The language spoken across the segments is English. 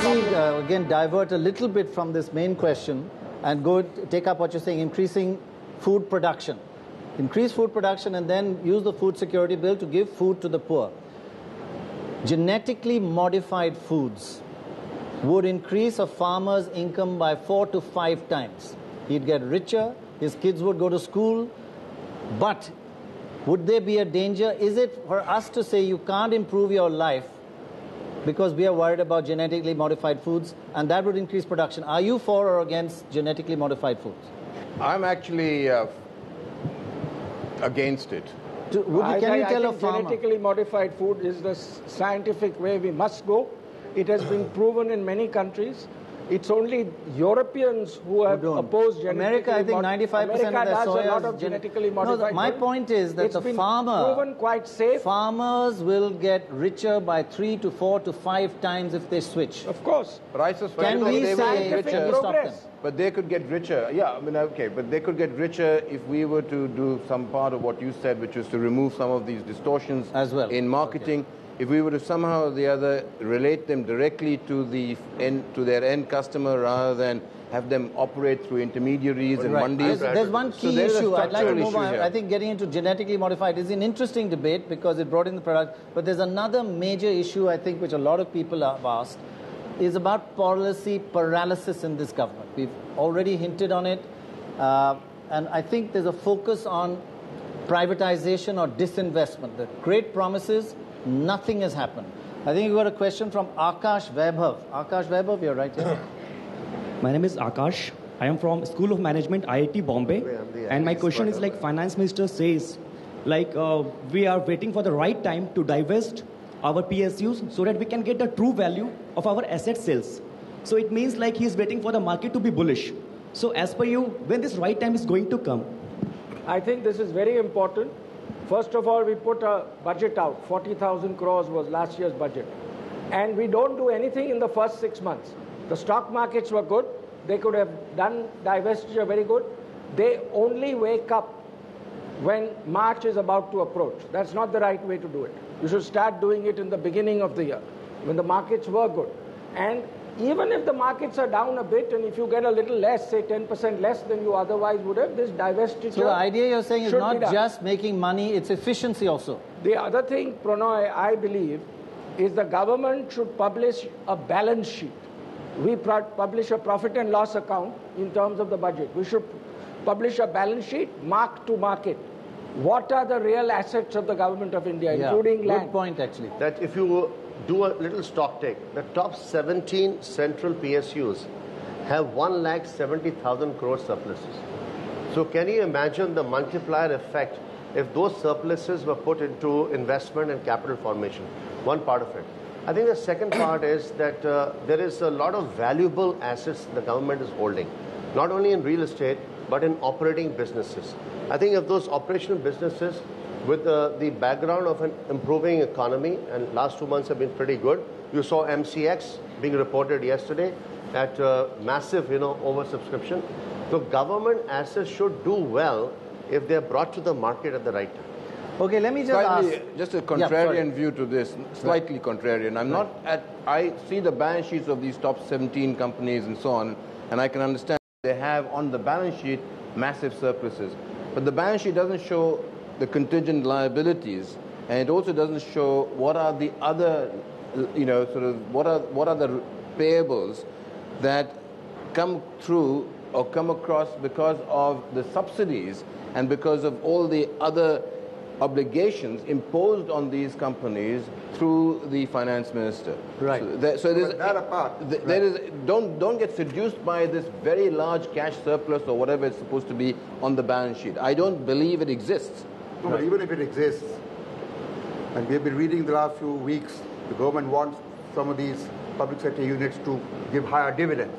me again divert a little bit from this main question and take up what you're saying, increasing food production. Increase food production and then use the food security bill to give food to the poor. Genetically modified foods would increase a farmer's income by 4 to 5 times. He'd get richer, his kids would go to school, but would there be a danger? Is it for us to say you can't improve your life because we are worried about genetically modified foods, and that would increase production? Are you for or against genetically modified foods? I'm actually against it. Can you tell a farmer? Genetically modified food is the scientific way we must go. It has been proven in many countries. It's only Europeans who have opposed genetically America, I think 95% of their soya does a lot of genetically modified. No, my point is that it's been proven quite safe. Farmers will get richer by 3 to 4 to 5 times if they switch. Of course. Prices can we say stop them? But they could get richer. Yeah, I mean, okay, but they could get richer if we were to do some part of what you said, which is to remove some of these distortions as well in marketing. Okay. If we were to somehow or the other relate them directly to their end customer rather than have them operate through intermediaries and mandis. There's one key issue I'd like to move on. I think getting into genetically modified is an interesting debate because it brought in the product. But there's another major issue, I think, which a lot of people have asked, is about policy paralysis in this government. We've already hinted on it. And I think there's a focus on privatization or disinvestment. The great promises, nothing has happened. I think we got a question from Akash Vaibhav. Akash Vaibhav, you're right here. My name is Akash. I am from School of Management, IIT Bombay. And my question is like Finance Minister says, like we are waiting for the right time to divest our PSUs so that we can get the true value of our asset sales. So it means like he's waiting for the market to be bullish. So as per you, when this right time is going to come? I think this is very important. First of all, we put a budget out. 40,000 crores was last year's budget. And we don't do anything in the first 6 months. The stock markets were good. They could have done divestiture very good. They only wake up when March is about to approach. That's not the right way to do it. You should start doing it in the beginning of the year, when the markets were good. And even if the markets are down a bit, and if you get a little less, say 10% less than you otherwise would have, this divestiture. So the idea you're saying is not just making money, it's efficiency also. The other thing, Pranay, I believe, is the government should publish a balance sheet. We publish a profit and loss account in terms of the budget. We should publish a balance sheet, mark to market. What are the real assets of the government of India, including land? Good point, actually. That if you do a little stock take, the top 17 central PSUs have 1,70,000 crore surpluses. So can you imagine the multiplier effect if those surpluses were put into investment and capital formation? One part of it. I think the second part is that there is a lot of valuable assets the government is holding, not only in real estate, but in operating businesses. I think if those operational businesses with the background of an improving economy, and last 2 months have been pretty good. You saw MCX being reported yesterday at massive, oversubscription. So government assets should do well if they're brought to the market at the right time. Okay, let me just ask. Just a contrarian view to this, slightly contrarian. I see the balance sheets of these top 17 companies and so on, and I can understand they have on the balance sheet massive surpluses. But the balance sheet doesn't show the contingent liabilities, and it also doesn't show what are the other, what are the payables that come through or come across because of the subsidies and because of all the other obligations imposed on these companies through the finance minister. Right. Don't get seduced by this very large cash surplus or whatever it's supposed to be on the balance sheet. I don't believe it exists. No, but even if it exists, and we have been reading the last few weeks, the government wants some of these public sector units to give higher dividends.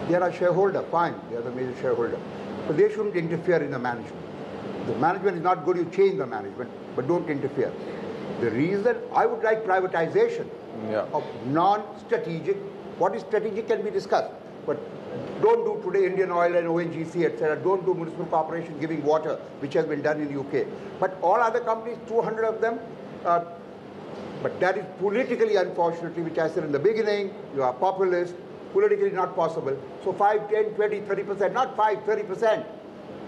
They are a shareholder, fine, they are the major shareholder. But they shouldn't interfere in the management. The management is not good, you change the management, but don't interfere. The reason I would like privatization of non-strategic, what is strategic can be discussed, but don't do today Indian Oil and ONGC, etc. Don't do municipal corporation giving water, which has been done in the UK. But all other companies, 200 of them, But that is politically, unfortunately, which I said in the beginning, you are populist, politically not possible. So 5, 10, 20, 30%, not 5, 30%.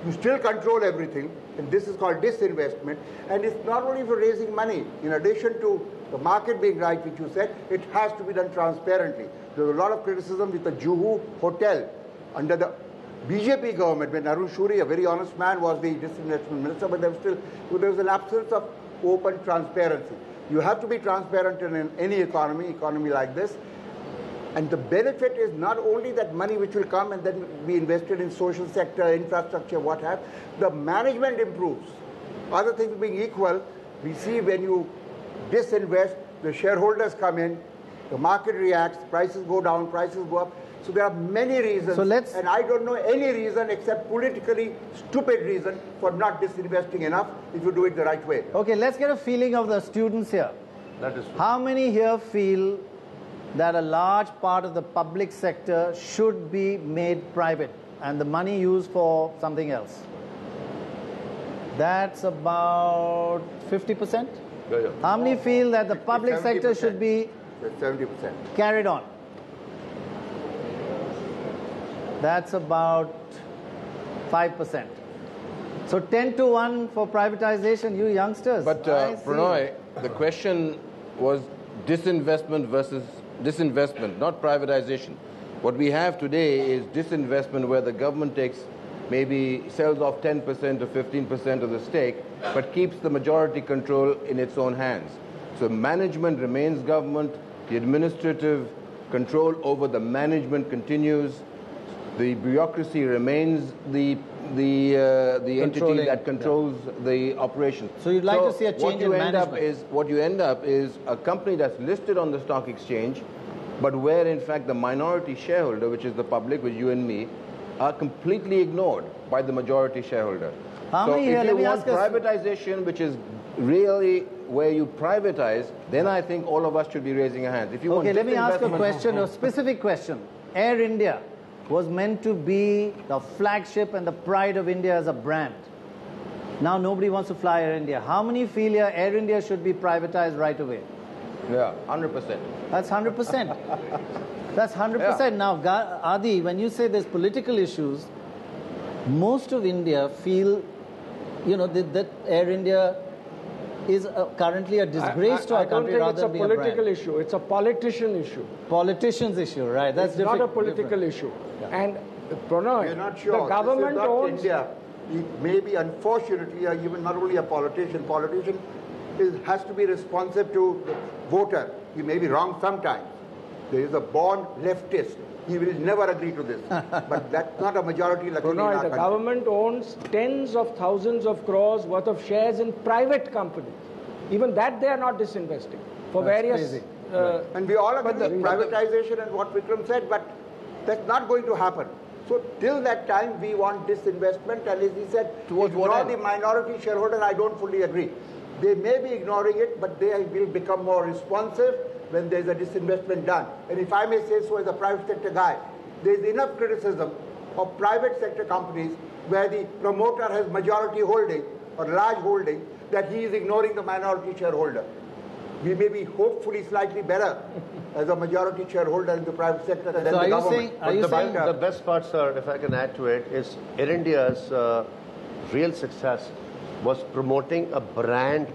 You still control everything, and this is called disinvestment. And it's not only for raising money. In addition to the market being right, which you said, it has to be done transparently. There's a lot of criticism with the Juhu Hotel under the BJP government, when Arun Shuri, a very honest man, was the disinvestment minister, but there was an absence of open transparency. You have to be transparent in any economy like this. And the benefit is not only that money which will come and then be invested in social sector, infrastructure, what have, the management improves. Other things being equal, we see when you disinvest, the shareholders come in, the market reacts, prices go down, prices go up. So there are many reasons, and I don't know any reason except politically stupid reason for not disinvesting enough if you do it the right way. Okay, let's get a feeling of the students here. That is true. How many here feel that a large part of the public sector should be made private and the money used for something else? That's about 50%. Yeah. How many feel that the public 70%. sector should be 70%. carried on? That's about 5%. So 10-1 for privatization, you youngsters. But Prannoy, the question was disinvestment versus disinvestment, not privatization. What we have today is disinvestment where the government takes maybe sells off 10% or 15% of the stake, but keeps the majority control in its own hands. So management remains government, the administrative control over the management continues, the bureaucracy remains the entity that controls the operation. So you'd like to see a change in management. What you end up is a company that's listed on the stock exchange, but where in fact the minority shareholder, which is the public, which you and me, are completely ignored by the majority shareholder. So if you want privatization, which is really where you privatize, then I think all of us should be raising our hands. If you want let me ask a question, a specific question. Air India was meant to be the flagship and the pride of India as a brand. Now nobody wants to fly Air India. How many feel here Air India should be privatized right away? Yeah, 100%. That's 100%. That's 100%. Yeah. Now, Adi, when you say there's political issues, most of India feel, that Air India is currently a disgrace to our country rather than being a brand. I don't think it's a political issue. It's a politician issue. Politician's issue, right? That's it's not a political issue. Yeah. And Prannoy, we're not sure. The government this is not owns India. He may be, unfortunately, even not only a politician. Politician has to be responsive to the voter. He may be wrong sometimes. There is a born leftist. He will never agree to this. But that's not a majority. Prannoy, the government owns tens of thousands of crores worth of shares in private companies. Even that they are not disinvesting for various... and we all agree with privatization and what Vikram said, but that's not going to happen. So till that time, we want disinvestment. And as he said, ignore the minority shareholder, I don't fully agree. They may be ignoring it, but they will become more responsive when there's a disinvestment done. And if I may say so as a private sector guy, there's enough criticism of private sector companies where the promoter has majority holding or large holding that he is ignoring the minority shareholder. We may be hopefully slightly better as a majority shareholder in the private sector than the government. The best part, sir, if I can add to it, is Air India's real success was promoting a brand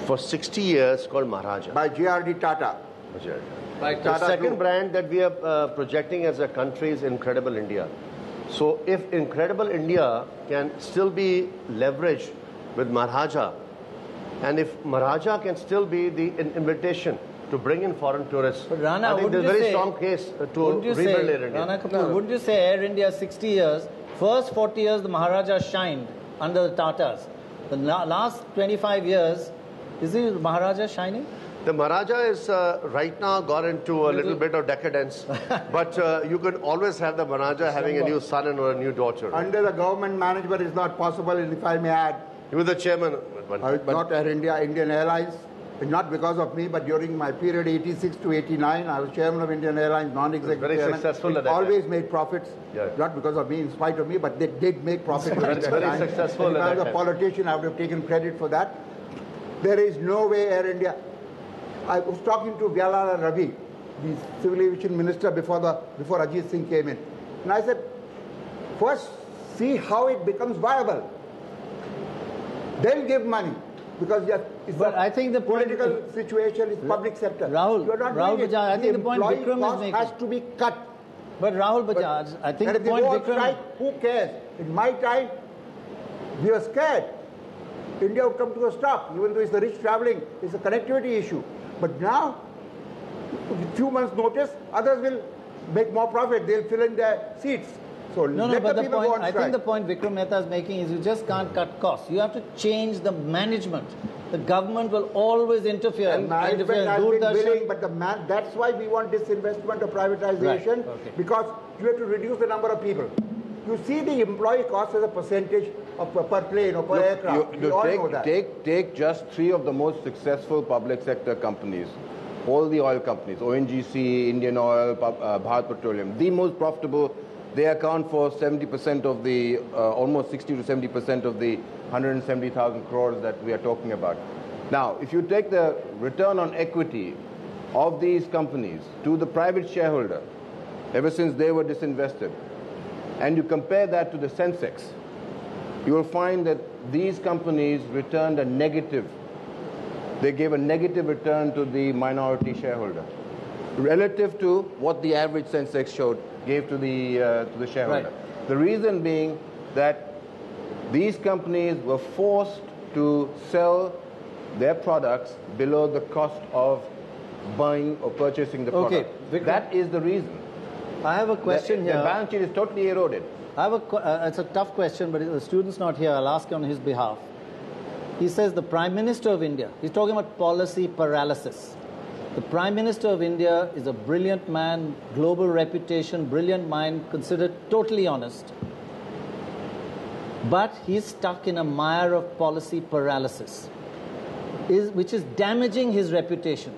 for 60 years called Maharaja. By J.R.D. Tata. The second brand that we are projecting as a country is Incredible India. So if Incredible India can still be leveraged with Maharaja, and if Maharaja can still be the invitation to bring in foreign tourists, Rana, I think there's a very strong case to rebuild Air India. Rana Kapoor, wouldn't you say Air India 60 years, first 40 years the Maharaja shined under the Tatas. The last 25 years, is the Maharaja shining? The Maharaja is right now got into a little bit of decadence, but you could always have the Maharaja having a new son and or a new daughter. Under the government management is not possible, and if I may add, he was the chairman. Not Air India, Indian Airlines, not because of me, but during my period 86 to 89, I was chairman of Indian Airlines, non-executive very chairman. Successful it always made profits, not because of me, in spite of me, but they did make profits. Very successful. If I was a politician, I would have taken credit for that. There is no way Air India, I was talking to Vyalala Ravi, the civil aviation minister, before Ajit Singh came in. And I said, first see how it becomes viable. Then give money. Because but I think the political situation is public sector. Rahul Bajaj, I think the point Vikram is making has to be cut. But Rahul Bajaj, I think the point Vikram... Strike, who cares? In my time, we were scared. India would come to a stop, even though it's the rich traveling, it's a connectivity issue. But now, with few months' notice, others will make more profit. They'll fill in their seats. So let the people go on strike. I think the point Vikram Mehta is making is you just can't cut costs. You have to change the management. The government will always interfere. And management has been willing, but that's why we want disinvestment or privatization, because you have to reduce the number of people. You see the employee cost as a percentage of per plane or per aircraft. We all know that. Take just 3 of the most successful public sector companies. All the oil companies, ONGC, Indian Oil, Bharat Petroleum, the most profitable. They account for 70% of the, almost 60 to 70% of the 170,000 crores that we are talking about. Now, if you take the return on equity of these companies to the private shareholder, ever since they were disinvested, and you compare that to the Sensex, you will find that these companies returned a negative. They gave a negative return to the minority shareholder, relative to what the average Sensex gave to the shareholder. Right. The reason being that these companies were forced to sell their products below the cost of buying or purchasing the product. Vikram, that is the reason. I have a question here. The balance sheet is totally eroded. I have it's a tough question, but the student's not here. I'll ask on his behalf. He says the Prime Minister of India, he's talking about policy paralysis. The Prime Minister of India is a brilliant man, global reputation, brilliant mind, considered totally honest. But he's stuck in a mire of policy paralysis, which is damaging his reputation.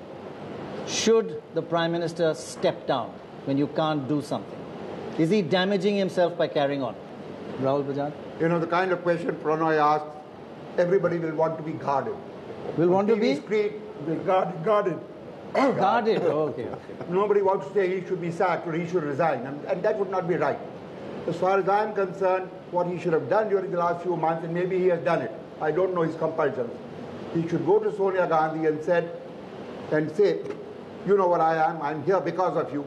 Should the Prime Minister step down when you can't do something? Is he damaging himself by carrying on? Rahul Bajaj? You know, the kind of question Pranay asked, everybody will want to be guarded. Will want to be? Screen, guarded. Guarded, okay. Nobody wants to say he should be sacked or he should resign, and that would not be right. As far as I am concerned, what he should have done during the last few months, and maybe he has done it, I don't know his compulsions, he should go to Sonia Gandhi and say, you know what I am, I'm here because of you.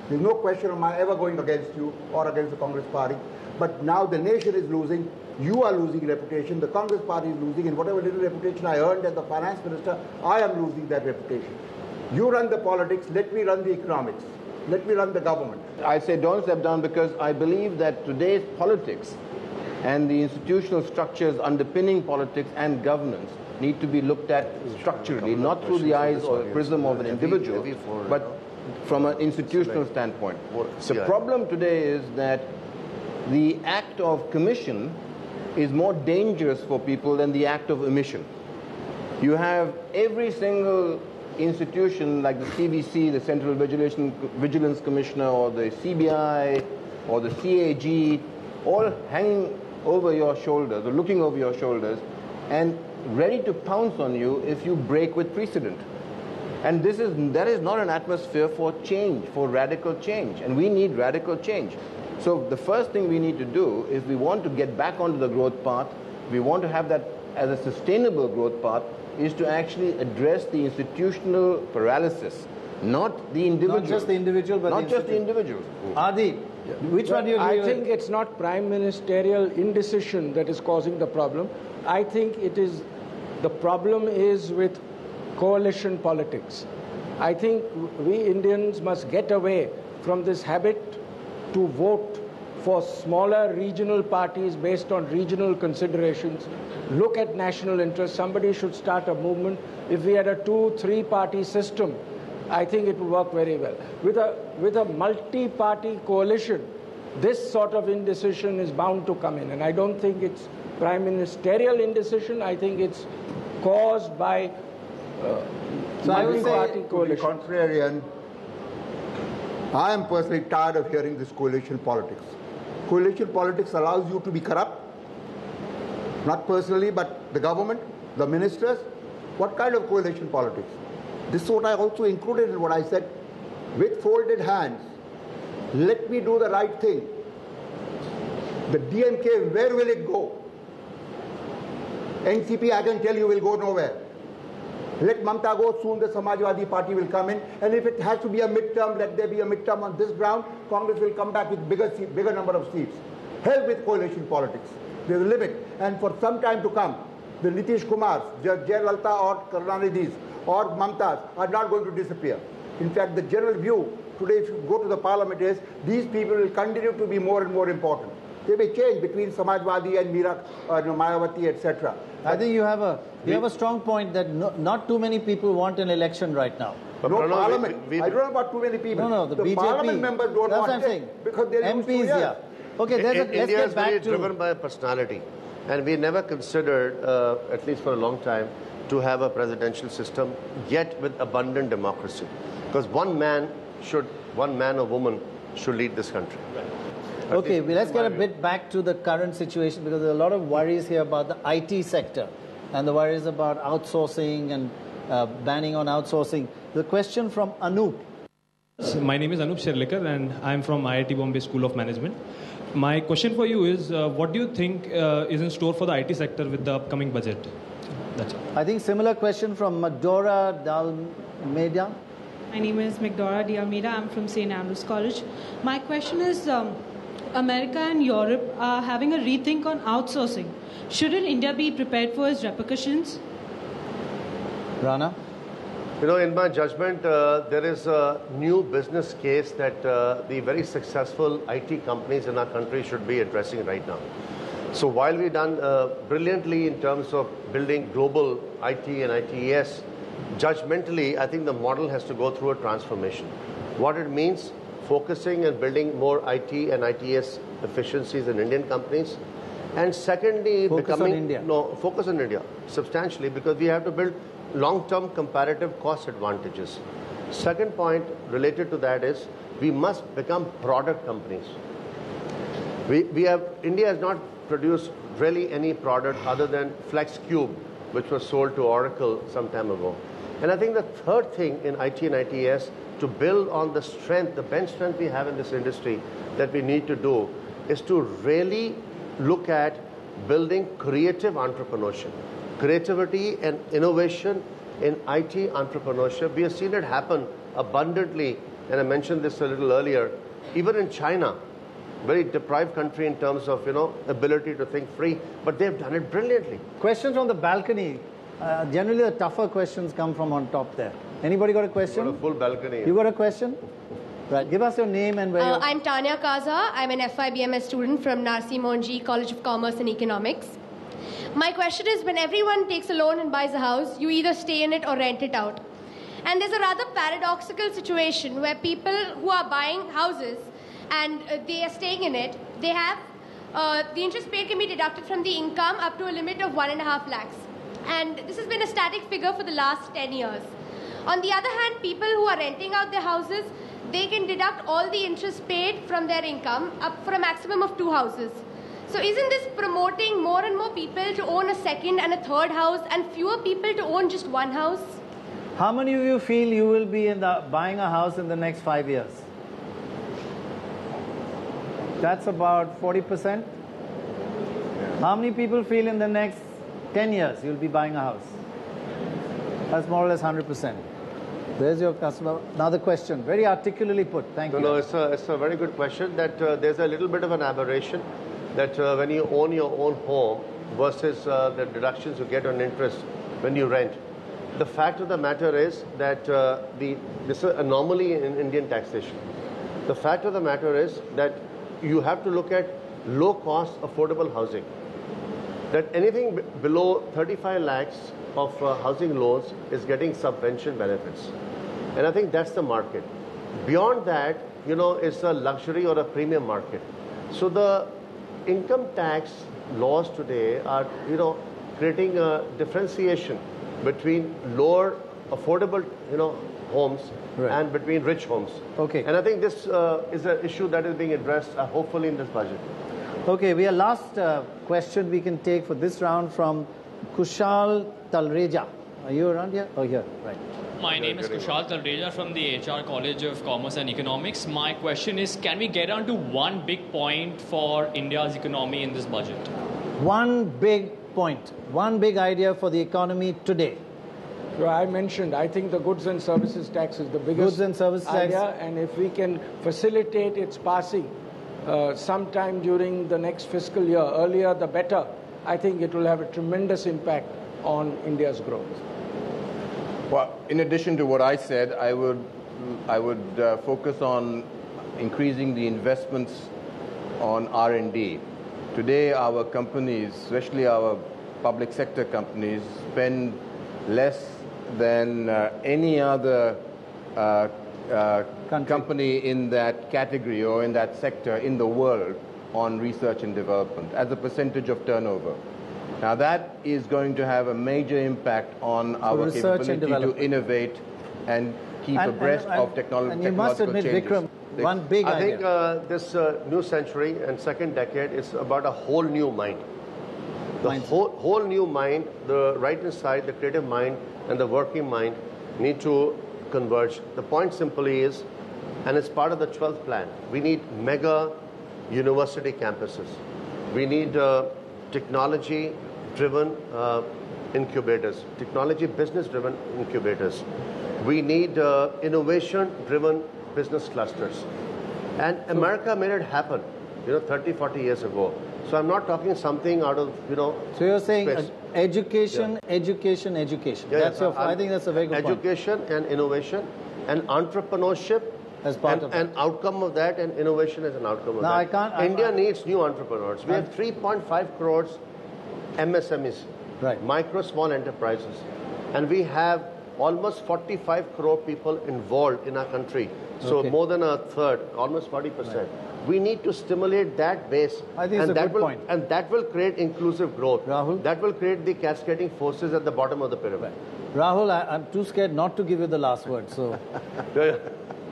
There's no question of my ever going against you or against the Congress party. But now the nation is losing, you are losing reputation, the Congress party is losing, and whatever little reputation I earned as the finance minister, I am losing that reputation. You run the politics, let me run the economics. Let me run the government. I say don't step down because I believe that today's politics and the institutional structures underpinning politics and governance need to be looked at structurally, not through the eyes or prism of an individual, but from an institutional standpoint. The problem today is that the act of commission is more dangerous for people than the act of omission. You have every single institution like the CVC, the Central Vigilance Commissioner, or the CBI, or the CAG, all hanging over your shoulders, or looking over your shoulders, and ready to pounce on you if you break with precedent. And that is not an atmosphere for change, for radical change, and we need radical change. So the first thing we need to do is we want to get back onto the growth path, we want to have that as a sustainable growth path, is to actually address the institutional paralysis, not the individual. Not just the individual, but not just the individual. Adi, which one do you agree with? I think it's not prime ministerial indecision that is causing the problem. I think the problem is with coalition politics. I think we Indians must get away from this habit to vote for smaller regional parties based on regional considerations. Look at national interest. Somebody should start a movement. If we had a 2-3 party system, I think it would work very well. With a multi-party coalition, this sort of indecision is bound to come in. And I don't think it's prime ministerial indecision. I think it's caused by multi-party coalition. To be contrarian, I am personally tired of hearing this coalition politics. Coalition politics allows you to be corrupt, not personally, but the government, the ministers. What kind of coalition politics? This is what I also included in what I said. With folded hands, let me do the right thing. The DMK, where will it go? NCP, I can tell you, will go nowhere. Let Mamta go, soon the Samajwadi Party will come in. And if it has to be a midterm, let there be a midterm on this ground. Congress will come back with bigger number of seats. Hell with coalition politics. There's a limit. And for some time to come, the Nitish Kumars, Jayalalitha or Karunanidhis or Mamtas are not going to disappear. In fact, the general view today, if you go to the parliament, is these people will continue to be more and more important. They may change between Samajwadi and Mayawati, etc. I think you have a strong point that not too many people want an election right now. But no, parliament. I don't know about too many people. No, the BJP. Parliament members don't want it because they're MPs, yeah. Okay, let's India get is back very to... driven by personality. And we never considered, at least for a long time, to have a presidential system, yet with abundant democracy. Because one man or woman should lead this country. Okay, let's get a bit back to the current situation, because there are a lot of worries here about the IT sector and the worries about outsourcing and banning on outsourcing. The question from Anup. My name is Anup Sherlikar and I'm from IIT Bombay School of Management. My question for you is, what do you think is in store for the IT sector with the upcoming budget? That's all. I think similar question from Medora Dalmeida. My name is Megdora Dialmeida. I'm from St. Andrews College. My question is, America and Europe are having a rethink on outsourcing. Shouldn't India be prepared for its repercussions? Rana? You know, in my judgment, there is a new business case that the very successful IT companies in our country should be addressing right now. So while we've done brilliantly in terms of building global IT and ITES, judgmentally, I think the model has to go through a transformation. What it means, focusing and building more IT and ITES efficiencies in Indian companies. And secondly, focus on India. No, focus on India substantially, because we have to build long-term comparative cost advantages. Second point related to that is we must become product companies. India has not produced really any product other than FlexCube, which was sold to Oracle some time ago. And I think the third thing in IT and ITES, to build on the strength, the bench strength we have in this industry, that we need to do is to really look at building creative entrepreneurship. Creativity and innovation in IT entrepreneurship. We have seen it happen abundantly, and I mentioned this a little earlier, even in China, very deprived country in terms of, ability to think free, but they've done it brilliantly. Questions from the balcony. Generally, the tougher questions come from on top there. Anybody got a question? Got a full balcony. You got a question? Right. Give us your name and where you're... I'm Tanya Kaza. I'm an FIBMS student from Narsi Monji College of Commerce and Economics. My question is, when everyone takes a loan and buys a house, you either stay in it or rent it out. And there's a rather paradoxical situation where people who are buying houses and they are staying in it, they have the interest paid can be deducted from the income up to a limit of 1.5 lakhs. And this has been a static figure for the last 10 years. On the other hand, people who are renting out their houses, they can deduct all the interest paid from their income up for a maximum of 2 houses. So isn't this promoting more and more people to own a second and a third house and fewer people to own just one house? How many of you feel you will be buying a house in the next 5 years? That's about 40%. How many people feel in the next 10 years you'll be buying a house? That's more or less 100%. There's your customer. Another question, very articulately put. Thank you. No, it's a very good question. That there's a little bit of an aberration that when you own your own home versus the deductions you get on interest when you rent. The fact of the matter is that this is an anomaly in Indian taxation. The fact of the matter is that you have to look at low-cost, affordable housing. That anything below 35 lakhs of housing loans is getting subvention benefits. And I think that's the market. Beyond that, it's a luxury or a premium market. So the income tax laws today are, creating a differentiation between lower affordable, homes and between rich homes. Okay. And I think this is an issue that is being addressed, hopefully, in this budget. Okay, we are last question we can take for this round from Kushal Talreja. Are you around here? Oh, here, right. My name is Kushal Talreja from the HR College of Commerce and Economics. My question is, can we get onto one big point for India's economy in this budget? One big point, one big idea for the economy today. So I mentioned, I think the goods and services tax is the biggest idea, and if we can facilitate its passing sometime during the next fiscal year, earlier the better, I think it will have a tremendous impact on India's growth. Well, in addition to what I said, I would focus on increasing the investments on R&D. Today, our companies, especially our public sector companies, spend less than any other company in that category or in that sector in the world on research and development as a percentage of turnover. Now that is going to have a major impact on our capability to innovate and keep abreast of technological changes. And you must admit, Vikram, one big idea. I think this new century and second decade is about a whole new mind. The whole new mind, the right-hand side, the creative mind, and the working mind need to converge. The point simply is, and it's part of the 12th plan, we need mega university campuses. We need technology-driven incubators, technology business-driven incubators. We need innovation-driven business clusters. And America made it happen, 30, 40 years ago. So I'm not talking something out of, So you're saying education, education, education. Yeah, that's I think that's a very good point. Education and innovation and entrepreneurship as part of an outcome of that, and innovation as an outcome of that. India needs new entrepreneurs. We have 3.5 crores MSMEs, micro small enterprises, and we have almost 45 crore people involved in our country. So more than a third, almost 40%. We need to stimulate that base. I think it's a good point. And that will create inclusive growth. Rahul? That will create the cascading forces at the bottom of the pyramid. Rahul, I'm too scared not to give you the last word. So,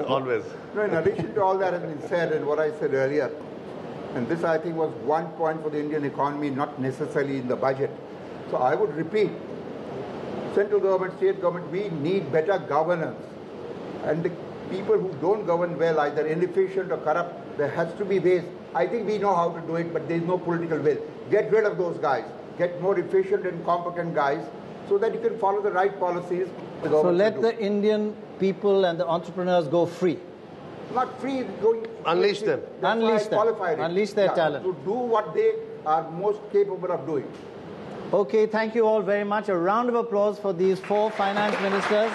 always. No, in addition to all that has been said and what I said earlier, and this I think was one point for the Indian economy, not necessarily in the budget. So I would repeat, central government, state government, we need better governance. And the people who don't govern well, either inefficient or corrupt, there has to be ways. I think we know how to do it, but there is no political will. Get rid of those guys. Get more efficient and competent guys so that you can follow the right policies. So let the Indian people and the entrepreneurs go free. Not free, going... Unleash them. Unleash them. Unleash their talent. To do what they are most capable of doing. Okay, thank you all very much. A round of applause for these 4 finance ministers.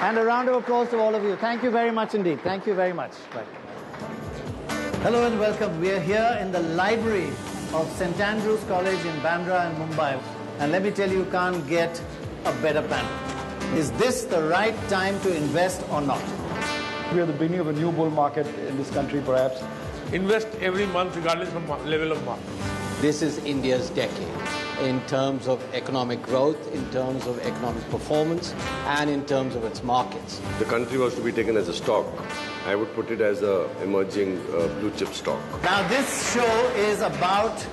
And a round of applause to all of you. Thank you very much indeed. Thank you very much. Bye. Hello and welcome. We are here in the library of St. Andrew's College in Bandra in Mumbai. And let me tell you, you can't get a better panel. Is this the right time to invest or not? We are the beginning of a new bull market in this country, perhaps. Invest every month regardless of level of market. This is India's decade in terms of economic growth, in terms of economic performance, and in terms of its markets. The country was to be taken as a stock. I would put it as an emerging blue chip stock. Now this show is about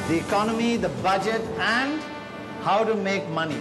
the economy, the budget, and how to make money.